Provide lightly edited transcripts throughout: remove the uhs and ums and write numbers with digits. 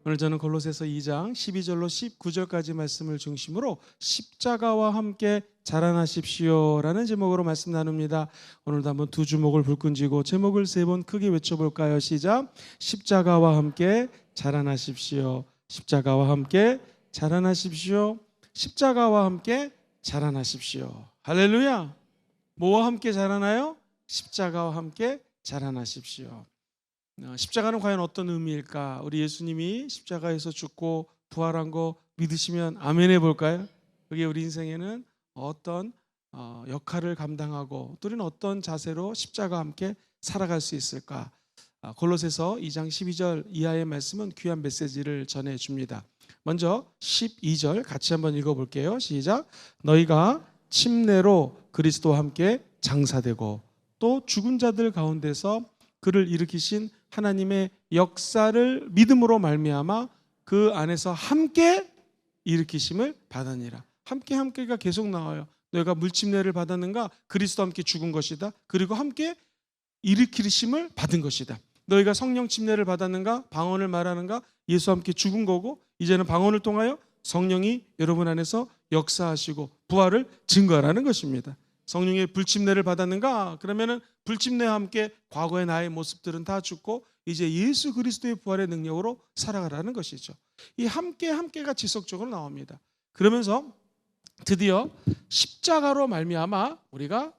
오늘 저는 골로새서 2장 12절로 19절까지 말씀을 중심으로 십자가와 함께 자라나십시오라는 제목으로 말씀 나눕니다. 오늘도 한번 두 주먹을 불끈 쥐고 제목을 세 번 크게 외쳐볼까요? 시작. 십자가와 함께 자라나십시오. 십자가와 함께 자라나십시오. 십자가와 함께 자라나십시오. 할렐루야. 뭐와 함께 자라나요? 십자가와 함께 자라나십시오. 십자가는 과연 어떤 의미일까? 우리 예수님이 십자가에서 죽고 부활한 거 믿으시면 아멘 해볼까요? 그게 우리 인생에는 어떤 역할을 감당하고 또 우리는 어떤 자세로 십자가와 함께 살아갈 수 있을까? 골로새서 2장 12절 이하의 말씀은 귀한 메시지를 전해줍니다. 먼저 12절 같이 한번 읽어볼게요. 시작. 너희가 침례로 그리스도와 함께 장사되고 또 죽은 자들 가운데서 그를 일으키신 하나님의 역사를 믿음으로 말미암아 그 안에서 함께 일으키심을 받으니라. 함께가 계속 나와요. 너희가 물침례를 받았는가? 그리스도와 함께 죽은 것이다. 그리고 함께 일으키심을 받은 것이다. 너희가 성령 침례를 받았는가? 방언을 말하는가? 예수와 함께 죽은 거고 이제는 방언을 통하여 성령이 여러분 안에서 역사하시고 부활을 증거하라는 것입니다. 성령의 불침례를 받았는가? 그러면은 불침례와 함께 과거의 나의 모습들은 다 죽고 이제 예수 그리스도의 부활의 능력으로 살아가라는 것이죠. 이 함께가 지속적으로 나옵니다. 그러면서 드디어 십자가로 말미암아 우리가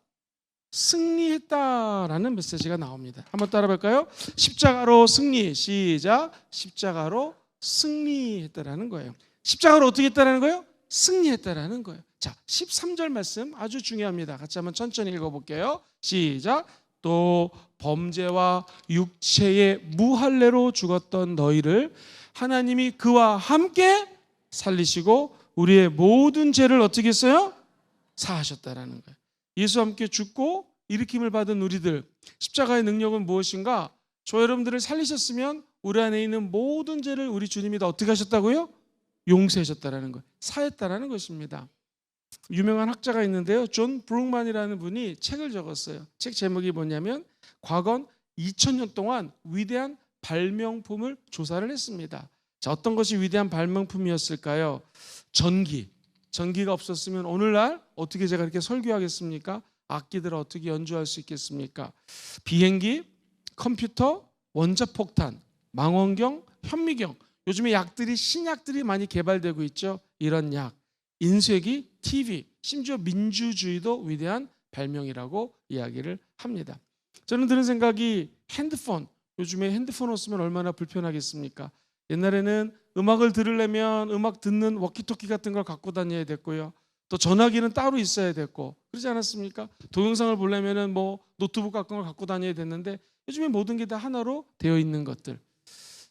승리했다라는 메시지가 나옵니다. 한번 따라 볼까요? 십자가로 승리. 시작. 십자가로 승리했다라는 거예요. 십자가로 어떻게 했다라는 거예요? 승리했다라는 거예요. 자, 13절 말씀 아주 중요합니다. 같이 한번 천천히 읽어볼게요. 시작. 또 범죄와 육체의 무할례로 죽었던 너희를 하나님이 그와 함께 살리시고 우리의 모든 죄를 어떻게 했어요? 사하셨다라는 거예요. 예수와 함께 죽고 일으킴을 받은 우리들, 십자가의 능력은 무엇인가? 저 여러분들을 살리셨으면 우리 안에 있는 모든 죄를 우리 주님이 다 어떻게 하셨다고요? 용서하셨다라는 것, 사했다라는 것입니다. 유명한 학자가 있는데요, 존 브룩만이라는 분이 책을 적었어요. 책 제목이 뭐냐면 과거 2000년 동안 위대한 발명품을 조사를 했습니다. 자, 어떤 것이 위대한 발명품이었을까요? 전기가 없었으면 오늘날 어떻게 제가 이렇게 설교하겠습니까? 악기들을 어떻게 연주할 수 있겠습니까? 비행기, 컴퓨터, 원자폭탄, 망원경, 현미경, 요즘에 신약들이 많이 개발되고 있죠. 이런 약, 인쇄기, TV, 심지어 민주주의도 위대한 발명이라고 이야기를 합니다. 저는 드는 생각이 핸드폰, 요즘에 핸드폰 없으면 얼마나 불편하겠습니까? 옛날에는 음악을 들으려면 음악 듣는 워키토키 같은 걸 갖고 다녀야 됐고요. 또 전화기는 따로 있어야 됐고 그러지 않았습니까? 동영상을 보려면 노트북 같은 걸 갖고 다녀야 됐는데 요즘에 모든 게 다 하나로 되어 있는 것들.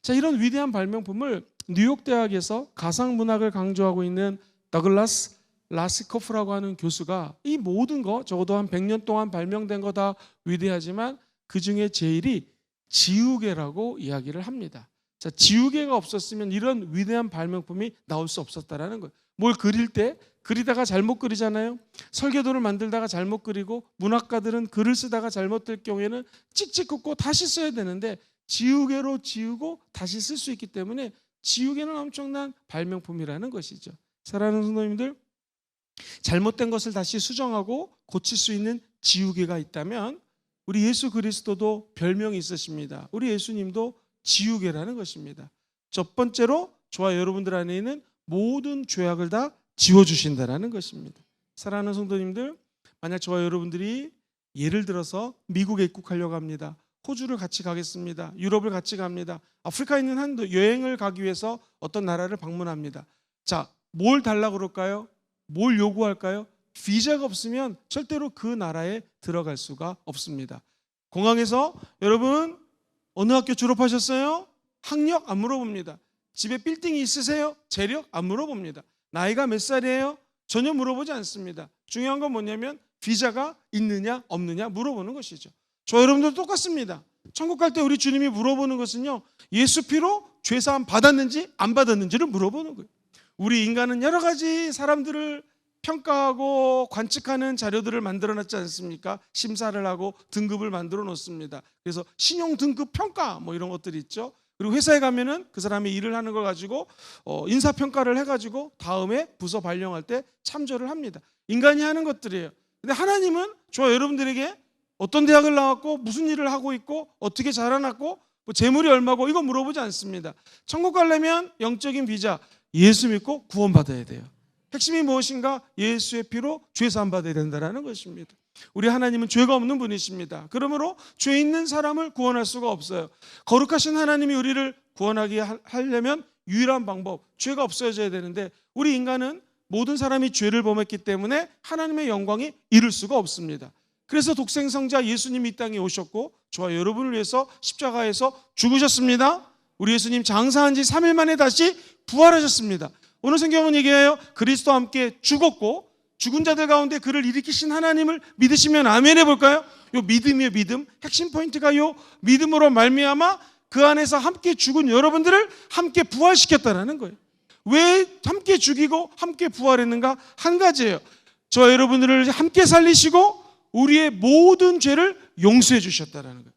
자, 이런 위대한 발명품을 뉴욕 대학에서 가상문학을 강조하고 있는 더글라스 라스코프라고 하는 교수가 이 모든 거 적어도 한 100년 동안 발명된 거 다 위대하지만 그 중에 제일이 지우개라고 이야기를 합니다. 자, 지우개가 없었으면 이런 위대한 발명품이 나올 수 없었다라는 거예요. 뭘 그릴 때 그리다가 잘못 그리잖아요. 설계도를 만들다가 잘못 그리고 문학가들은 글을 쓰다가 잘못될 경우에는 찍찍 긋고 다시 써야 되는데 지우개로 지우고 다시 쓸 수 있기 때문에 지우개는 엄청난 발명품이라는 것이죠. 사랑하는 성도님들, 잘못된 것을 다시 수정하고 고칠 수 있는 지우개가 있다면 우리 예수 그리스도도 별명이 있으십니다. 우리 예수님도 지우개라는 것입니다. 첫 번째로 저와 여러분들 안에 있는 모든 죄악을 다 지워주신다라는 것입니다. 사랑하는 성도님들, 만약 저와 여러분들이 예를 들어서 미국에 입국하려고 합니다. 호주를 같이 가겠습니다. 유럽을 같이 갑니다. 아프리카에 있는 한도 여행을 가기 위해서 어떤 나라를 방문합니다. 자, 뭘 달라고 그럴까요? 뭘 요구할까요? 비자가 없으면 절대로 그 나라에 들어갈 수가 없습니다. 공항에서 여러분 어느 학교 졸업하셨어요? 학력 안 물어봅니다. 집에 빌딩이 있으세요? 재력 안 물어봅니다. 나이가 몇 살이에요? 전혀 물어보지 않습니다. 중요한 건 뭐냐면 비자가 있느냐 없느냐 물어보는 것이죠. 저 여러분들도 똑같습니다. 천국 갈 때 우리 주님이 물어보는 것은요, 예수 피로 죄사함 받았는지 안 받았는지를 물어보는 거예요. 우리 인간은 여러 가지 사람들을 평가하고 관측하는 자료들을 만들어 놨지 않습니까? 심사를 하고 등급을 만들어 놓습니다. 그래서 신용 등급 평가 이런 것들이 있죠. 그리고 회사에 가면은 그 사람이 일을 하는 걸 가지고 인사평가를 해가지고 다음에 부서 발령할 때 참조를 합니다. 인간이 하는 것들이에요. 근데 하나님은 저와 여러분들에게 어떤 대학을 나왔고 무슨 일을 하고 있고 어떻게 자라났고 뭐 재물이 얼마고 이거 물어보지 않습니다. 천국 가려면 영적인 비자 예수 믿고 구원받아야 돼요. 핵심이 무엇인가? 예수의 피로 죄 사함 받아야 된다는 것입니다. 우리 하나님은 죄가 없는 분이십니다. 그러므로 죄 있는 사람을 구원할 수가 없어요. 거룩하신 하나님이 우리를 구원하게 하려면 유일한 방법, 죄가 없어져야 되는데 우리 인간은 모든 사람이 죄를 범했기 때문에 하나님의 영광이 이룰 수가 없습니다. 그래서 독생성자 예수님이 이 땅에 오셨고 저와 여러분을 위해서 십자가에서 죽으셨습니다. 우리 예수님 장사한 지 3일 만에 다시 부활하셨습니다. 오늘 성경은 얘기해요. 그리스도와 함께 죽었고 죽은 자들 가운데 그를 일으키신 하나님을 믿으시면 아멘 해볼까요? 요 믿음이에요. 믿음. 핵심 포인트가 요 믿음으로 말미암아 그 안에서 함께 죽은 여러분들을 함께 부활시켰다는 거예요. 왜 함께 죽이고 함께 부활했는가? 한 가지예요. 저와 여러분들을 함께 살리시고 우리의 모든 죄를 용서해 주셨다는 거예요.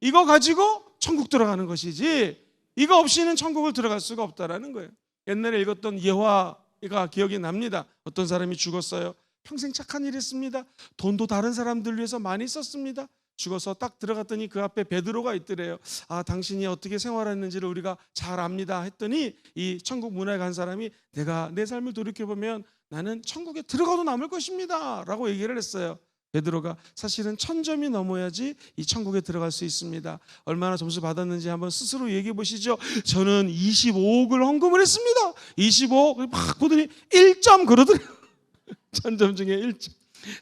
이거 가지고 천국 들어가는 것이지 이거 없이는 천국을 들어갈 수가 없다는 거예요. 옛날에 읽었던 예화가 기억이 납니다. 어떤 사람이 죽었어요. 평생 착한 일 했습니다. 돈도 다른 사람들 위해서 많이 썼습니다. 죽어서 딱 들어갔더니 그 앞에 베드로가 있더래요. 아, 당신이 어떻게 생활했는지를 우리가 잘 압니다 했더니 이 천국 문화에 간 사람이 내가 내 삶을 돌이켜보면 나는 천국에 들어가도 남을 것입니다 라고 얘기를 했어요. 베드로가 사실은 1000점이 넘어야지 이 천국에 들어갈 수 있습니다. 얼마나 점수 받았는지 한번 스스로 얘기해 보시죠. 저는 25억을 헌금을 했습니다. 25억 막 보더니 1점 그러더래요. 1000점 중에 1점.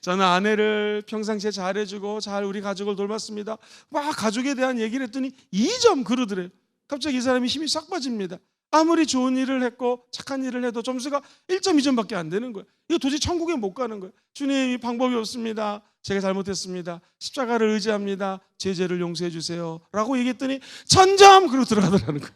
저는 아내를 평상시에 잘해주고 잘 우리 가족을 돌봤습니다. 막 가족에 대한 얘기를 했더니 2점 그러더래요. 갑자기 이 사람이 힘이 싹 빠집니다. 아무리 좋은 일을 했고 착한 일을 해도 점수가 1.2점밖에 안 되는 거예요. 이거 도저히 천국에 못 가는 거예요. 주님, 이 방법이 없습니다. 제가 잘못했습니다. 십자가를 의지합니다. 제 죄를 용서해 주세요 라고 얘기했더니 1000점 그러고 들어가더라는 거예요.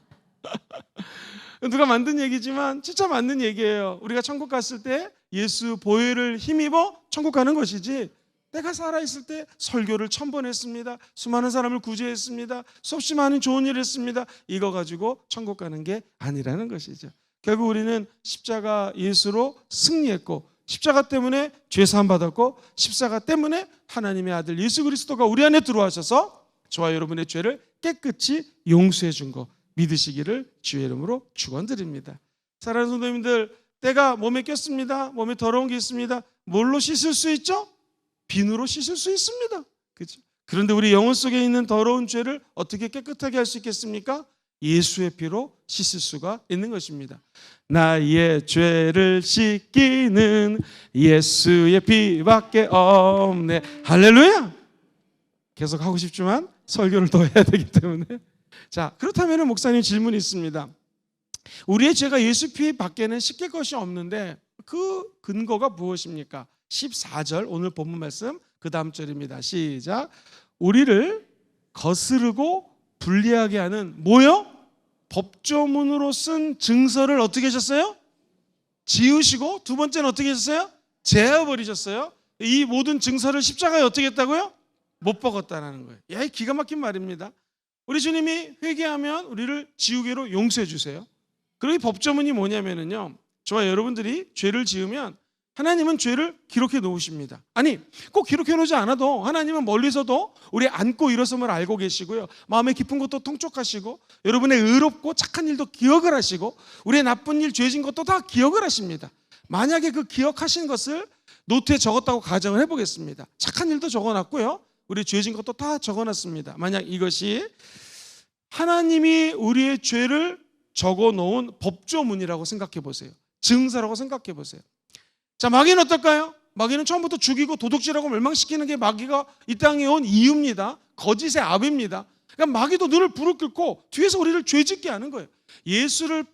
누가 만든 얘기지만 진짜 맞는 얘기예요. 우리가 천국 갔을 때 예수 보혈을 힘입어 천국 가는 것이지 내가 살아있을 때 설교를 1000번 했습니다. 수많은 사람을 구제했습니다. 수없이 많은 좋은 일을 했습니다. 이거 가지고 천국 가는 게 아니라는 것이죠. 결국 우리는 십자가 예수로 승리했고 십자가 때문에 죄사함 받았고 십자가 때문에 하나님의 아들 예수 그리스도가 우리 안에 들어와셔서 저와 여러분의 죄를 깨끗이 용서해 준 거 믿으시기를 주의 이름으로 축원드립니다. 사랑하는 성도님들, 때가 몸에 꼈습니다. 몸에 더러운 게 있습니다. 뭘로 씻을 수 있죠? 비누로 씻을 수 있습니다. 그렇죠? 그런데 우리 영혼 속에 있는 더러운 죄를 어떻게 깨끗하게 할 수 있겠습니까? 예수의 피로 씻을 수가 있는 것입니다. 나의 죄를 씻기는 예수의 피밖에 없네. 할렐루야! 계속 하고 싶지만 설교를 더 해야 되기 때문에. 자, 그렇다면 목사님 질문이 있습니다. 우리의 죄가 예수 피 밖에는 씻길 것이 없는데 그 근거가 무엇입니까? 14절 오늘 본문 말씀 그 다음 절입니다. 시작. 우리를 거스르고 불리하게 하는 뭐요? 법조문으로 쓴 증서를 어떻게 하셨어요? 지우시고 두 번째는 어떻게 하셨어요? 제어버리셨어요. 이 모든 증서를 십자가에 어떻게 했다고요? 못 박았다는 거예요. 야, 기가 막힌 말입니다. 우리 주님이 회개하면 우리를 지우개로 용서해 주세요. 그리고 이 법조문이 뭐냐면요, 저와 여러분들이 죄를 지으면 하나님은 죄를 기록해 놓으십니다. 아니, 꼭 기록해 놓지 않아도 하나님은 멀리서도 우리 안고 일어섬을 알고 계시고요, 마음의 깊은 것도 통촉하시고 여러분의 의롭고 착한 일도 기억을 하시고 우리의 나쁜 일, 죄진 것도 다 기억을 하십니다. 만약에 그 기억하신 것을 노트에 적었다고 가정을 해보겠습니다. 착한 일도 적어놨고요, 우리 죄진 것도 다 적어놨습니다. 만약 이것이 하나님이 우리의 죄를 적어놓은 법조문이라고 생각해 보세요. 증서라고 생각해 보세요. 자, 마귀는 어떨까요? 마귀는 처음부터 죽이고 도둑질하고 멸망시키는 게 마귀가 이 땅에 온 이유입니다. 거짓의 압입니다. 그러니까 마귀도 눈을 부르 끓고 뒤에서 우리를 죄짓게 하는 거예요. 예수를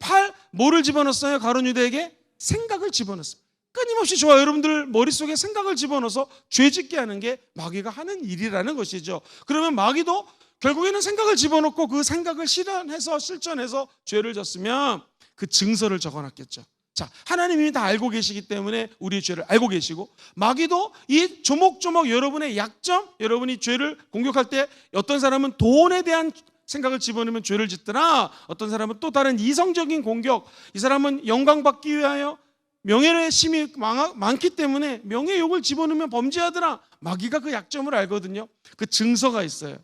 뭐를 집어넣었어요? 가룟 유다에게 생각을 집어넣었어요. 끊임없이 저와 여러분들 머릿속에 생각을 집어넣어서 죄짓게 하는 게 마귀가 하는 일이라는 것이죠. 그러면 마귀도 결국에는 생각을 집어넣고 그 생각을 실천해서 죄를 졌으면 그 증서를 적어놨겠죠. 자, 하나님이 다 알고 계시기 때문에 우리의 죄를 알고 계시고, 마귀도 이 조목조목 여러분의 약점, 여러분이 죄를 공격할 때 어떤 사람은 돈에 대한 생각을 집어넣으면 죄를 짓더라. 어떤 사람은 또 다른 이성적인 공격, 이 사람은 영광받기 위하여 명예의 심이 많기 때문에 명예욕을 집어넣으면 범죄하더라. 마귀가 그 약점을 알거든요. 그 증서가 있어요.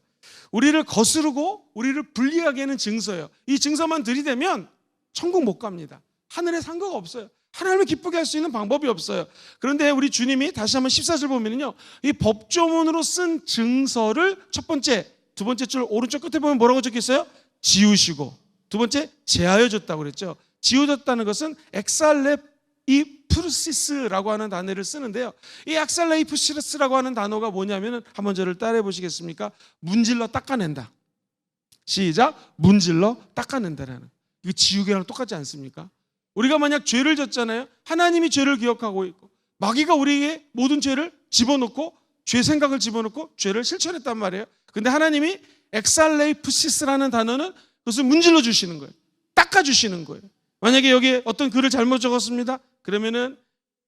우리를 거스르고 우리를 불리하게 하는 증서예요. 이 증서만 들이대면 천국 못 갑니다. 하늘에 상관가 없어요. 하나님을 기쁘게 할 수 있는 방법이 없어요. 그런데 우리 주님이 다시 한번 14절 보면요, 이 법조문으로 쓴 증서를 첫 번째, 두 번째 줄 오른쪽 끝에 보면 뭐라고 적혀있어요? 지우시고, 두 번째 제하여 줬다고 그랬죠. 지워졌다는 것은 엑살레이프시스라고 하는 단어를 쓰는데요. 이 엑살레이프시스라고 하는 단어가 뭐냐면 한번 저를 따라해 보시겠습니까? 문질러 닦아낸다. 시작. 문질러 닦아낸다라는. 이거 지우개랑 똑같지 않습니까? 우리가 만약 죄를 졌잖아요. 하나님이 죄를 기억하고 있고 마귀가 우리에게 모든 죄를 집어넣고 죄 생각을 집어넣고 죄를 실천했단 말이에요. 근데 하나님이 엑살레이프시스라는 단어는 그것을 문질러 주시는 거예요. 닦아 주시는 거예요. 만약에 여기에 어떤 글을 잘못 적었습니다. 그러면은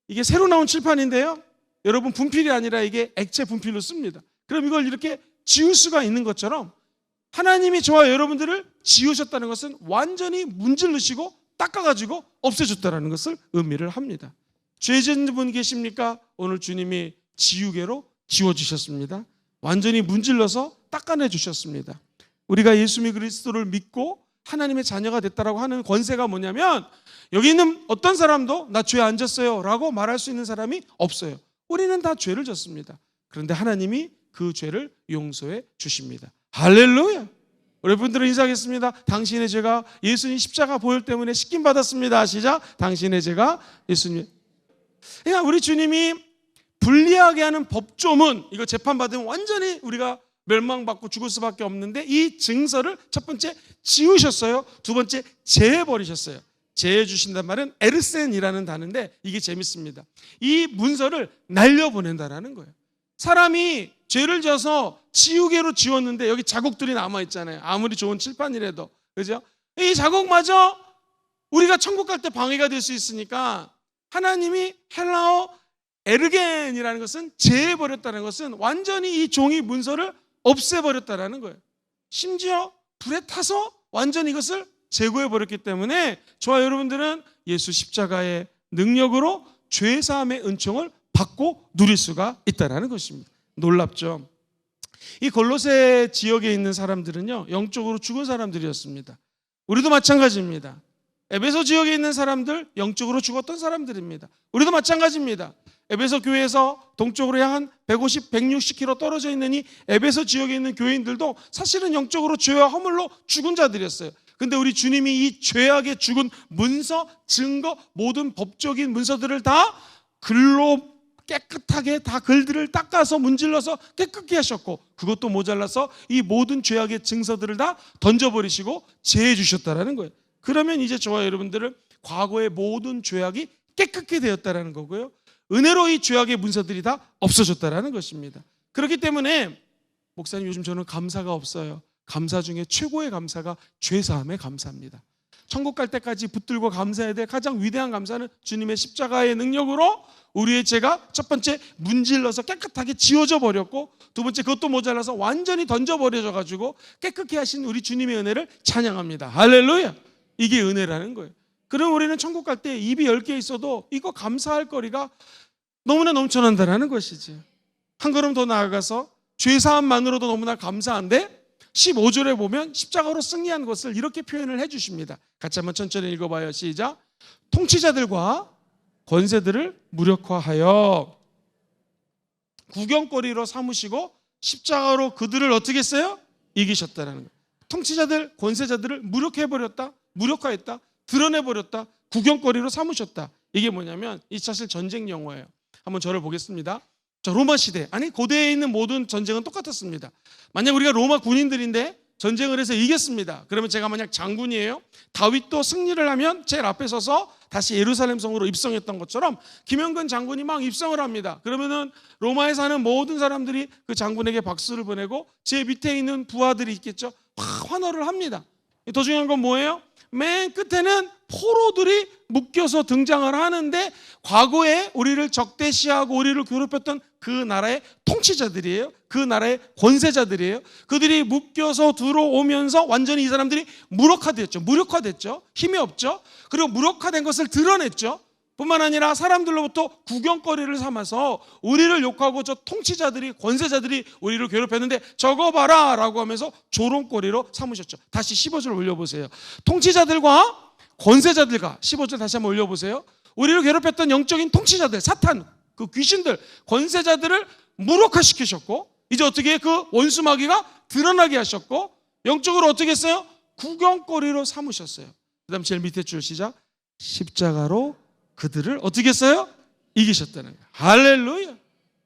이게 새로 나온 칠판인데요. 여러분 분필이 아니라 이게 액체 분필로 씁니다. 그럼 이걸 이렇게 지울 수가 있는 것처럼 하나님이 저와 여러분들을 지우셨다는 것은 완전히 문질르시고 닦아가지고 없애줬다는 것을 의미를 합니다. 죄 짓는 분 계십니까? 오늘 주님이 지우개로 지워주셨습니다. 완전히 문질러서 닦아내 주셨습니다. 우리가 예수 그리스도를 믿고 하나님의 자녀가 됐다라고 하는 권세가 뭐냐면 여기 있는 어떤 사람도 나 죄 안 졌어요 라고 말할 수 있는 사람이 없어요. 우리는 다 죄를 졌습니다. 그런데 하나님이 그 죄를 용서해 주십니다. 할렐루야. 여러분들은 인사하겠습니다. 당신의 죄가 예수님 십자가 보혈 때문에 씻김 받았습니다. 시작. 당신의 죄가 예수님. 그러니까 우리 주님이 불리하게 하는 법조문, 이거 재판받으면 완전히 우리가 멸망받고 죽을 수밖에 없는데 이 증서를 첫 번째 지우셨어요. 두 번째 제해버리셨어요. 제해 주신단 말은 에르센이라는 단어인데 이게 재밌습니다. 이 문서를 날려보낸다라는 거예요. 사람이 죄를 져서 지우개로 지웠는데 여기 자국들이 남아있잖아요. 아무리 좋은 칠판이라도. 그죠? 이 자국마저 우리가 천국 갈 때 방해가 될 수 있으니까 하나님이 헬라어 에르겐이라는 것은 제해버렸다는 것은 완전히 이 종이 문서를 없애버렸다는 거예요. 심지어 불에 타서 완전히 이것을 제거해버렸기 때문에 저와 여러분들은 예수 십자가의 능력으로 죄사함의 은총을 받고 누릴 수가 있다는 것입니다. 놀랍죠? 이 골로새 지역에 있는 사람들은요, 영적으로 죽은 사람들이었습니다. 우리도 마찬가지입니다. 에베소 지역에 있는 사람들, 영적으로 죽었던 사람들입니다. 우리도 마찬가지입니다. 에베소 교회에서 동쪽으로 약 한 150, 160km 떨어져 있는 이 에베소 지역에 있는 교인들도 사실은 영적으로 죄와 허물로 죽은 자들이었어요. 근데 우리 주님이 이 죄악에 죽은 문서, 증거, 모든 법적인 문서들을 다 글로 깨끗하게 다 글들을 닦아서 문질러서 깨끗게 하셨고 그것도 모자라서 이 모든 죄악의 증서들을 다 던져버리시고 제해 주셨다라는 거예요. 그러면 이제 저와 여러분들은 과거의 모든 죄악이 깨끗게 되었다라는 거고요. 은혜로 이 죄악의 문서들이 다 없어졌다라는 것입니다. 그렇기 때문에 목사님 요즘 저는 감사가 없어요. 감사 중에 최고의 감사가 죄사함의 감사입니다. 천국 갈 때까지 붙들고 감사해야 될 가장 위대한 감사는 주님의 십자가의 능력으로 우리의 죄가 첫 번째 문질러서 깨끗하게 지워져 버렸고 두 번째 그것도 모자라서 완전히 던져버려져 가지고 깨끗게 하신 우리 주님의 은혜를 찬양합니다. 할렐루야. 이게 은혜라는 거예요. 그럼 우리는 천국 갈 때 입이 10개 있어도 이거 감사할 거리가 너무나 넘쳐난다는 것이지. 한 걸음 더 나아가서 죄사함만으로도 너무나 감사한데 15절에 보면 십자가로 승리한 것을 이렇게 표현을 해주십니다. 같이 한번 천천히 읽어봐요. 시작. 통치자들과 권세들을 무력화하여 구경거리로 삼으시고 십자가로 그들을 어떻게 했어요? 이기셨다는 거예요. 통치자들, 권세자들을 무력해버렸다, 무력화했다, 드러내버렸다, 구경거리로 삼으셨다. 이게 뭐냐면 이 사실 전쟁 용어예요. 한번 저를 보겠습니다. 자, 로마 시대, 아니 고대에 있는 모든 전쟁은 똑같았습니다. 만약 우리가 로마 군인들인데 전쟁을 해서 이겼습니다. 그러면 제가 만약 장군이에요. 다윗도 승리를 하면 제일 앞에 서서 다시 예루살렘 성으로 입성했던 것처럼 김영근 장군이 막 입성을 합니다. 그러면은 로마에 사는 모든 사람들이 그 장군에게 박수를 보내고 제 밑에 있는 부하들이 있겠죠. 막 환호를 합니다. 더 중요한 건 뭐예요? 맨 끝에는 포로들이 묶여서 등장을 하는데 과거에 우리를 적대시하고 우리를 괴롭혔던 그 나라의 통치자들이에요. 그 나라의 권세자들이에요. 그들이 묶여서 들어오면서 완전히 이 사람들이 무력화됐죠. 힘이 없죠. 그리고 무력화된 것을 드러냈죠. 뿐만 아니라 사람들로부터 구경거리를 삼아서 우리를 욕하고 저 통치자들이, 권세자들이 우리를 괴롭혔는데 저거 봐라 라고 하면서 조롱거리로 삼으셨죠. 다시 15절 올려보세요. 통치자들과 권세자들과, 15절 다시 한번 올려보세요. 우리를 괴롭혔던 영적인 통치자들, 사탄, 그 귀신들, 권세자들을 무력화시키셨고, 이제 어떻게 그 원수 마귀가 드러나게 하셨고, 영적으로 어떻게 했어요? 구경거리로 삼으셨어요. 그 다음 제일 밑에 줄 시작. 십자가로 그들을 어떻게 했어요? 이기셨다는 거예요. 할렐루야.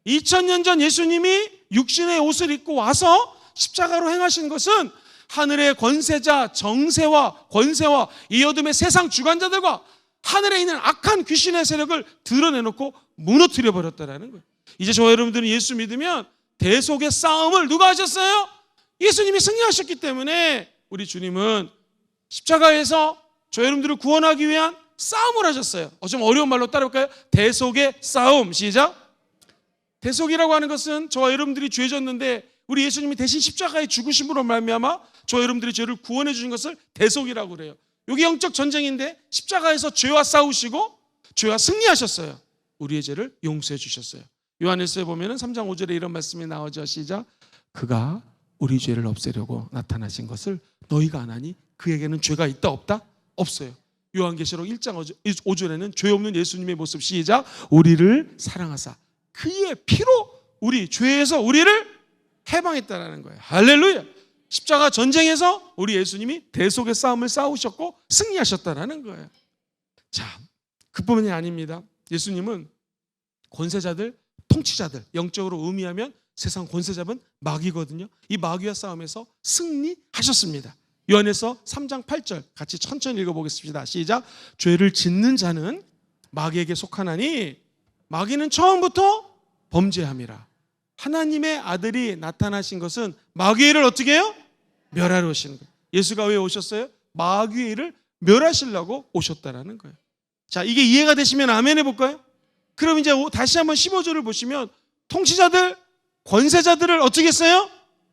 2000년 전 예수님이 육신의 옷을 입고 와서 십자가로 행하신 것은 하늘의 권세자, 정세와 권세와 이 어둠의 세상 주관자들과 하늘에 있는 악한 귀신의 세력을 드러내놓고 무너뜨려 버렸다는 거예요. 이제 저와 여러분들은 예수 믿으면 대속의 싸움을 누가 하셨어요? 예수님이 승리하셨기 때문에 우리 주님은 십자가에서 저와 여러분들을 구원하기 위한 싸움을 하셨어요. 좀 어려운 말로 따라볼까요? 대속의 싸움. 시작. 대속이라고 하는 것은 저와 여러분들이 죄 졌는데 우리 예수님이 대신 십자가에 죽으심으로 말미암아 저와 여러분들의 죄를 구원해 주신 것을 대속이라고 그래요. 이게 영적 전쟁인데 십자가에서 죄와 싸우시고 죄와 승리하셨어요. 우리의 죄를 용서해 주셨어요. 요한일서에 보면 3장 5절에 이런 말씀이 나오죠. 시작. 그가 우리 죄를 없애려고 나타나신 것을 너희가 안 하니 그에게는 죄가 있다 없다? 없어요. 요한계시록 1장 5절에는 죄 없는 예수님의 모습. 시작. 우리를 사랑하사 그의 피로 우리 죄에서 우리를 해방했다라는 거예요. 할렐루야. 십자가 전쟁에서 우리 예수님이 대속의 싸움을 싸우셨고 승리하셨다라는 거예요. 자, 그뿐만이 아닙니다. 예수님은 권세자들, 통치자들, 영적으로 의미하면 세상 권세자는 마귀거든요. 이 마귀와 싸움에서 승리하셨습니다. 요한에서 3장 8절 같이 천천히 읽어보겠습니다. 시작. 죄를 짓는 자는 마귀에게 속하나니 마귀는 처음부터 범죄함이라. 하나님의 아들이 나타나신 것은 마귀를 어떻게 해요? 멸하러 오시는 거예요. 예수가 왜 오셨어요? 마귀를 멸하시려고 오셨다라는 거예요. 자, 이게 이해가 되시면 아멘 해볼까요? 그럼 이제 다시 한번 15절을 보시면 통치자들, 권세자들을 어떻게 했어요?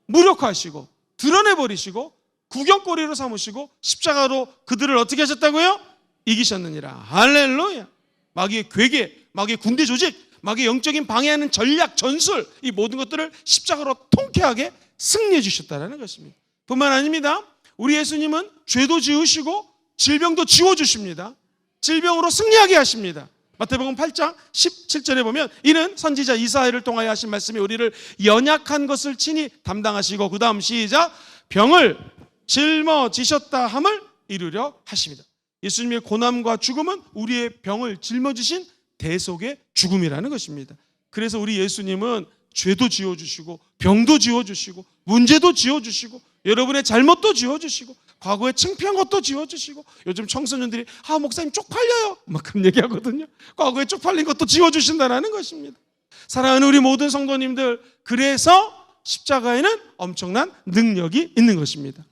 무력화하시고 드러내버리시고 구경거리로 삼으시고 십자가로 그들을 어떻게 하셨다고요? 이기셨느니라. 할렐루야. 마귀의 괴계, 마귀의 군대 조직, 마귀의 영적인 방해하는 전략, 전술, 이 모든 것들을 십자가로 통쾌하게 승리해 주셨다는 것입니다. 뿐만 아닙니다. 우리 예수님은 죄도 지으시고 질병도 지워주십니다. 질병으로 승리하게 하십니다. 마태복음 8장 17절에 보면 이는 선지자 이사야를 통하여 하신 말씀이 우리를 연약한 것을 친히 담당하시고 그 다음 시작. 병을 짊어지셨다 함을 이루려 하십니다. 예수님의 고난과 죽음은 우리의 병을 짊어지신 대속의 죽음이라는 것입니다. 그래서 우리 예수님은 죄도 지워주시고 병도 지워주시고 문제도 지워주시고 여러분의 잘못도 지워주시고 과거에 창피한 것도 지워주시고 요즘 청소년들이 목사님 쪽팔려요 막 그런 얘기하거든요. 과거에 쪽팔린 것도 지워주신다는 것입니다. 사랑하는 우리 모든 성도님들, 그래서 십자가에는 엄청난 능력이 있는 것입니다.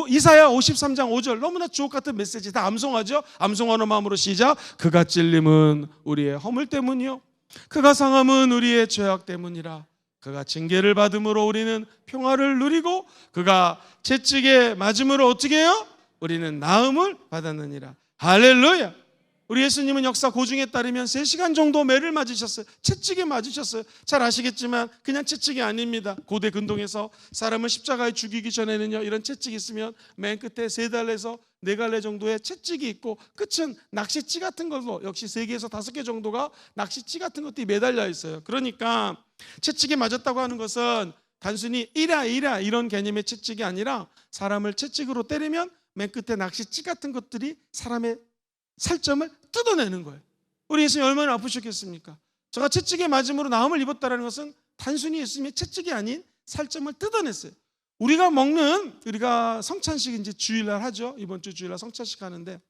이사야 53장 5절 너무나 주옥 같은 메시지 다 암송하죠. 암송하는 마음으로 시작. 그가 찔림은 우리의 허물 때문이요 그가 상함은 우리의 죄악 때문이라. 그가 징계를 받음으로 우리는 평화를 누리고 그가 채찍에 맞음으로 어떻게 해요? 우리는 나음을 받았느니라. 할렐루야. 우리 예수님은 역사 고증에 따르면 3시간 정도 매를 맞으셨어요. 채찍에 맞으셨어요. 잘 아시겠지만 그냥 채찍이 아닙니다. 고대 근동에서 사람을 십자가에 죽이기 전에는요, 이런 채찍이 있으면 맨 끝에 3달래에서 4갈래 정도의 채찍이 있고 끝은 낚시찌 같은 걸로 역시 3개에서 5개 정도가 낚시찌 같은 것들이 매달려 있어요. 그러니까 채찍에 맞았다고 하는 것은 단순히 이라 이런 개념의 채찍이 아니라 사람을 채찍으로 때리면 맨 끝에 낚시찌 같은 것들이 사람의 살점을 뜯어내는 거예요. 우리 예수님이 얼마나 아프셨겠습니까? 제가 채찍에 맞음으로 나음을 입었다는 것은 단순히 예수님의 채찍이 아닌 살점을 뜯어냈어요. 우리가 성찬식 이제 주일날 하죠. 이번 주 주일날 성찬식 하는데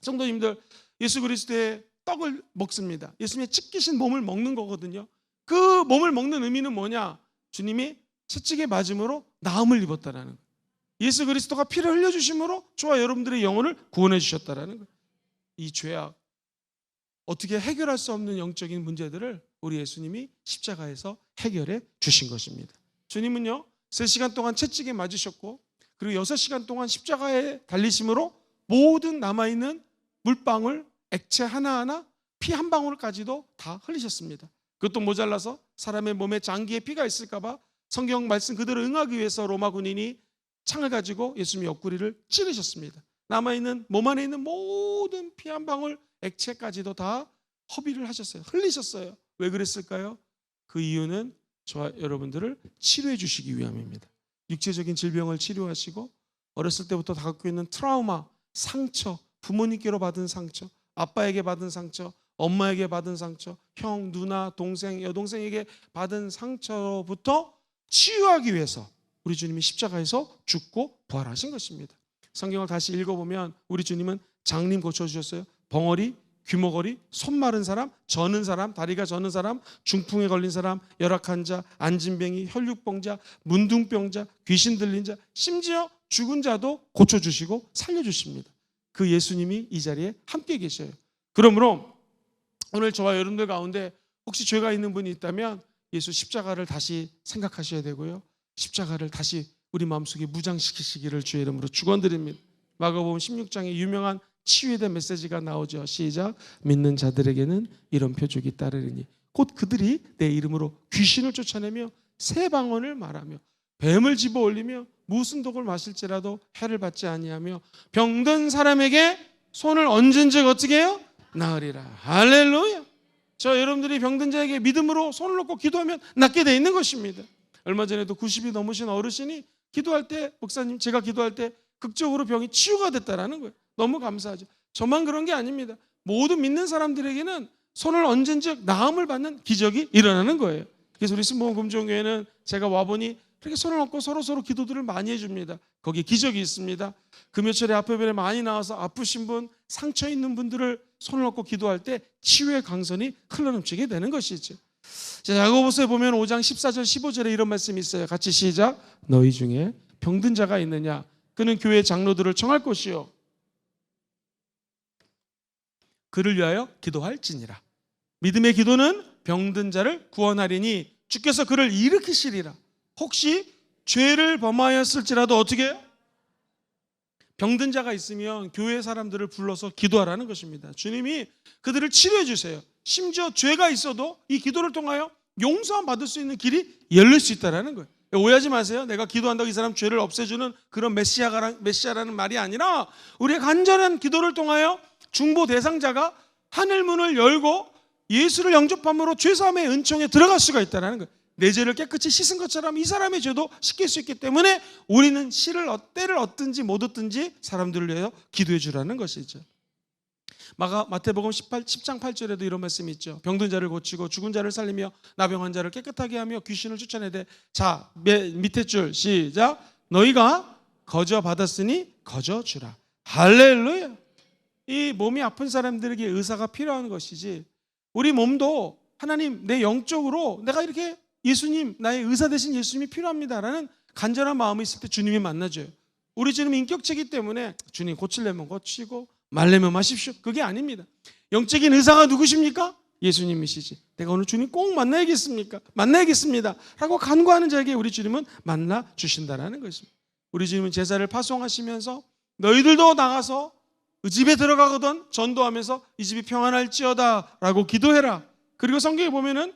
성도님들 예수 그리스도의 떡을 먹습니다. 예수님의 찢기신 몸을 먹는 거거든요. 그 몸을 먹는 의미는 뭐냐? 주님이 채찍에 맞음으로 나음을 입었다라는 거예요. 예수 그리스도가 피를 흘려주심으로 저와 여러분들의 영혼을 구원해 주셨다라는 거예요. 이 죄악, 어떻게 해결할 수 없는 영적인 문제들을 우리 예수님이 십자가에서 해결해 주신 것입니다. 주님은요 3시간 동안 채찍에 맞으셨고 그리고 6시간 동안 십자가에 달리심으로 모든 남아있는 물방울, 액체 하나하나, 피 한 방울까지도 다 흘리셨습니다. 그것도 모자라서 사람의 몸에 장기에 피가 있을까 봐 성경 말씀 그대로 응하기 위해서 로마 군인이 창을 가지고 예수님의 옆구리를 찌르셨습니다. 남아있는 몸 안에 있는 모든 피 한 방울, 액체까지도 다 허비를 하셨어요. 흘리셨어요. 왜 그랬을까요? 그 이유는 저와 여러분들을 치료해 주시기 위함입니다. 육체적인 질병을 치료하시고 어렸을 때부터 다 갖고 있는 트라우마, 상처, 부모님께로 받은 상처, 아빠에게 받은 상처, 엄마에게 받은 상처, 형, 누나, 동생, 여동생에게 받은 상처로부터 치유하기 위해서 우리 주님이 십자가에서 죽고 부활하신 것입니다. 성경을 다시 읽어보면 우리 주님은 장림 고쳐주셨어요. 벙어리, 귀머거리, 손 마른 사람, 저는 사람, 다리가 저는 사람, 중풍에 걸린 사람, 열악한 자, 안진뱅이, 혈육병자, 문둥병자, 귀신 들린 자, 심지어 죽은 자도 고쳐주시고 살려주십니다. 그 예수님이 이 자리에 함께 계셔요. 그러므로 오늘 저와 여러분들 가운데 혹시 죄가 있는 분이 있다면 예수 십자가를 다시 생각하셔야 되고요. 십자가를 다시 우리 마음속에 무장시키시기를 주의 이름으로 축원드립니다. 마가복음 16장에 유명한 치유에 대한 메시지가 나오죠. 시작. 믿는 자들에게는 이런 표적이 따르리니 곧 그들이 내 이름으로 귀신을 쫓아내며 새 방언을 말하며 뱀을 집어올리며 무슨 독을 마실지라도 해를 받지 아니하며 병든 사람에게 손을 얹은 즉 어떻게 해요? 나으리라. 할렐루야. 저 여러분들이 병든 자에게 믿음으로 손을 놓고 기도하면 낫게 돼 있는 것입니다. 얼마 전에도 90이 넘으신 어르신이 기도할 때 목사님 제가 기도할 때 극적으로 병이 치유가 됐다라는 거예요. 너무 감사하죠. 저만 그런 게 아닙니다. 모든 믿는 사람들에게는 손을 얹은 즉 나음을 받는 기적이 일어나는 거예요. 그래서 우리 신봉 금종교회는 제가 와보니 이렇게 손을 얹고 서로 기도들을 많이 해줍니다. 거기에 기적이 있습니다. 금요철에 앞에변에 많이 나와서 아프신 분, 상처 있는 분들을 손을 얹고 기도할 때 치유의 강선이 흘러넘치게 되는 것이죠. 자, 야고보서에 보면 5장 14절 15절에 이런 말씀이 있어요. 같이 시작. 너희 중에 병든 자가 있느냐? 그는 교회 장로들을 청할 것이요 그를 위하여 기도할지니라. 믿음의 기도는 병든 자를 구원하리니 주께서 그를 일으키시리라. 혹시 죄를 범하였을지라도 어떻게 해요? 병든 자가 있으면 교회 사람들을 불러서 기도하라는 것입니다. 주님이 그들을 치료해 주세요. 심지어 죄가 있어도 이 기도를 통하여 용서함 받을 수 있는 길이 열릴 수 있다는 거예요. 오해하지 마세요. 내가 기도한다고 이 사람 죄를 없애주는 그런 메시아라는 말이 아니라 우리의 간절한 기도를 통하여 중보 대상자가 하늘 문을 열고 예수를 영접함으로 죄사함의 은총에 들어갈 수가 있다는 거예요. 내 죄를 깨끗이 씻은 것처럼 이 사람의 죄도 씻길 수 있기 때문에 우리는 때를 얻든지 못 얻든지 사람들을 위해서 기도해 주라는 것이죠. 마태복음 10장 8절에도 이런 말씀이 있죠. 병든 자를 고치고 죽은 자를 살리며 나병한 자를 깨끗하게 하며 귀신을 쫓아내되 자 밑에 줄 시작. 너희가 거저 받았으니 거저 주라. 할렐루야. 이 몸이 아픈 사람들에게 의사가 필요한 것이지 우리 몸도 하나님 내 영적으로 내가 이렇게 예수님 나의 의사 되신 예수님이 필요합니다라는 간절한 마음이 있을 때 주님이 만나줘요. 우리 주님은 인격체이기 때문에 주님 고치려면 고치고 말려면 마십시오. 그게 아닙니다. 영적인 의사가 누구십니까? 예수님이시지. 내가 오늘 주님 꼭 만나야겠습니까? 만나야겠습니다 라고 간구하는 자에게 우리 주님은 만나 주신다는 것입니다. 우리 주님은 제사를 파송하시면서 너희들도 나가서 그 집에 들어가거든 전도하면서 이 집이 평안할지어다 라고 기도해라. 그리고 성경에 보면은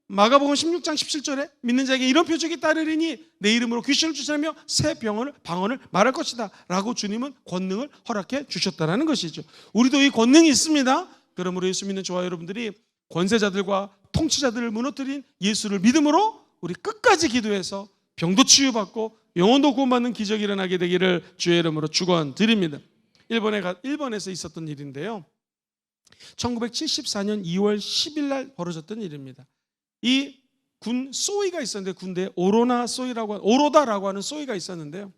마가복음 16장 17절에 믿는 자에게 이런 표적이 따르리니 내 이름으로 귀신을 쫓아내며 새 방언을 말할 것이다 라고 주님은 권능을 허락해 주셨다는 것이죠. 우리도 이 권능이 있습니다. 그러므로 예수 믿는 저와 여러분들이 권세자들과 통치자들을 무너뜨린 예수를 믿음으로 우리 끝까지 기도해서 병도 치유받고 영혼도 구원받는 기적이 일어나게 되기를 주의 이름으로 축원드립니다. 일본에서 있었던 일인데요. 1974년 2월 10일 날 벌어졌던 일입니다. 이 군 소위가 있었는데 군대에 오로다라고 하는 소위가 있었는데요.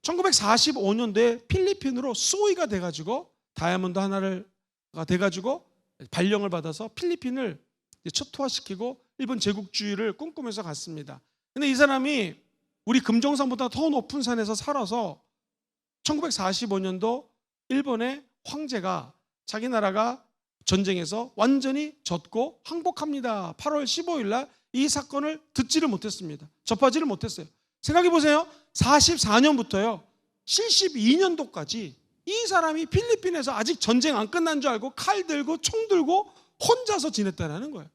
1945년도에 필리핀으로 소위가 돼가지고 다이아몬드 하나가 돼가지고 발령을 받아서 필리핀을 초토화시키고 일본 제국주의를 꿈꾸면서 갔습니다. 근데 이 사람이 우리 금정산보다 더 높은 산에서 살아서 1945년도 일본의 황제가 자기 나라가 전쟁에서 완전히 졌고 항복합니다. 8월 15일 날 이 사건을 듣지를 못했습니다. 접하지를 못했어요. 생각해 보세요. 44년부터요 72년도까지 이 사람이 필리핀에서 아직 전쟁 안 끝난 줄 알고 칼 들고 총 들고 혼자서 지냈다는 거예요.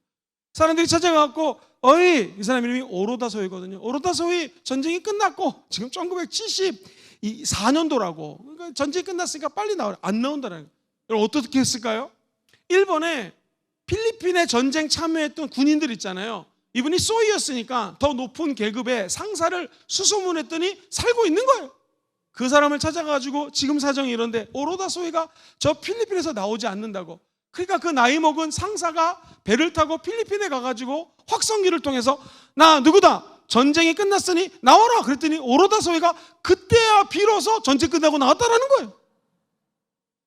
사람들이 찾아가고 어이, 이 사람 이름이 오로다소이거든요. 오로다소이 전쟁이 끝났고 지금 1974년도라고. 그러니까 전쟁이 끝났으니까 빨리 나와라. 안 나온다는 거예요. 여러분 어떻게 했을까요? 일본에 필리핀에 전쟁 참여했던 군인들 있잖아요. 이분이 소위였으니까 더 높은 계급의 상사를 수소문했더니 살고 있는 거예요. 그 사람을 찾아가지고 지금 사정이 이런데 오로다 소위가 저 필리핀에서 나오지 않는다고. 그러니까 그 나이 먹은 상사가 배를 타고 필리핀에 가가지고 확성기를 통해서 나 누구다, 전쟁이 끝났으니 나와라 그랬더니 오로다 소위가 그때야 비로소 전쟁 끝나고 나왔다라는 거예요.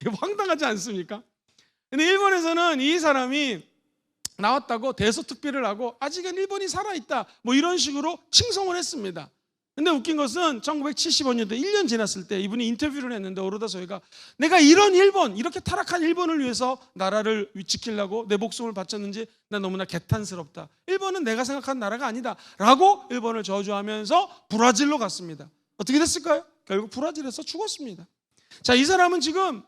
이거 황당하지 않습니까? 근데 일본에서는 이 사람이 나왔다고 대서특필을 하고 아직은 일본이 살아있다 뭐 이런 식으로 칭송을 했습니다. 근데 웃긴 것은 1975년도 1년 지났을 때 이분이 인터뷰를 했는데 오로다 소이가 내가 이런 일본, 이렇게 타락한 일본을 위해서 나라를 지키려고 내 목숨을 바쳤는지 난 너무나 개탄스럽다. 일본은 내가 생각한 나라가 아니다 라고 일본을 저주하면서 브라질로 갔습니다. 어떻게 됐을까요? 결국 브라질에서 죽었습니다. 자, 이 사람은 지금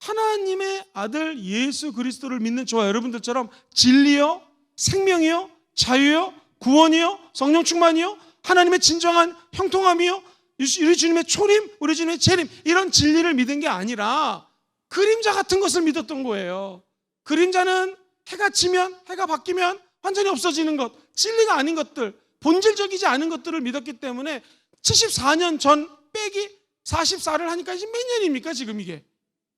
하나님의 아들 예수 그리스도를 믿는 저와 여러분들처럼 진리요, 생명이요, 자유요, 구원이요, 성령 충만이요, 하나님의 진정한 형통함이요, 우리 주님의 초림, 우리 주님의 재림, 이런 진리를 믿은 게 아니라 그림자 같은 것을 믿었던 거예요. 그림자는 해가 지면, 해가 바뀌면 완전히 없어지는 것, 진리가 아닌 것들, 본질적이지 않은 것들을 믿었기 때문에 74년 전 빼기 44를 하니까 이제 몇 년입니까 지금 이게?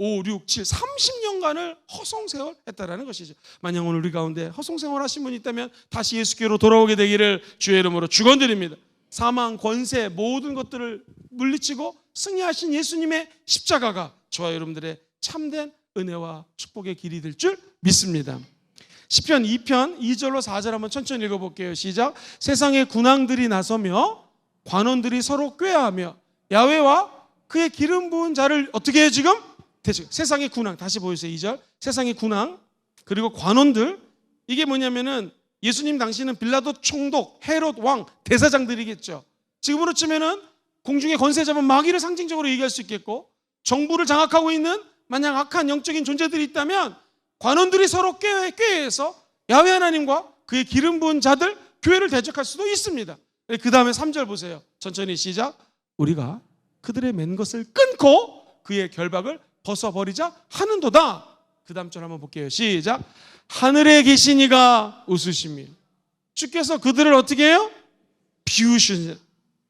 5, 6, 7, 30년간을 허송세월 했다라는 것이죠. 만약 오늘 우리 가운데 허송세월 하신 분이 있다면 다시 예수께로 돌아오게 되기를 주의 이름으로 축원드립니다. 사망, 권세, 모든 것들을 물리치고 승리하신 예수님의 십자가가 저와 여러분들의 참된 은혜와 축복의 길이 될 줄 믿습니다. 시편 2편 2절로 4절 한번 천천히 읽어볼게요. 시작. 세상의 군왕들이 나서며 관원들이 서로 꾀하며 야훼와 그의 기름 부은 자를 어떻게 해요 지금? 세상의 군왕, 다시 보여주세요. 2절. 세상의 군왕 그리고 관원들, 이게 뭐냐면은 예수님 당시는 빌라도 총독, 헤롯 왕, 대사장들이겠죠. 지금으로 치면은 공중의 권세 잡은 마귀를 상징적으로 얘기할 수 있겠고, 정부를 장악하고 있는 만약 악한 영적인 존재들이 있다면 관원들이 서로 꾀해서 야훼 하나님과 그의 기름 부은 자들, 교회를 대적할 수도 있습니다. 그 다음에 3절 보세요. 천천히 시작. 우리가 그들의 맨 것을 끊고 그의 결박을 벗어버리자 하는도다. 그 다음 절 한번 볼게요. 시작. 하늘에 계신 이가 웃으시며 주께서 그들을 어떻게 해요? 비우시니.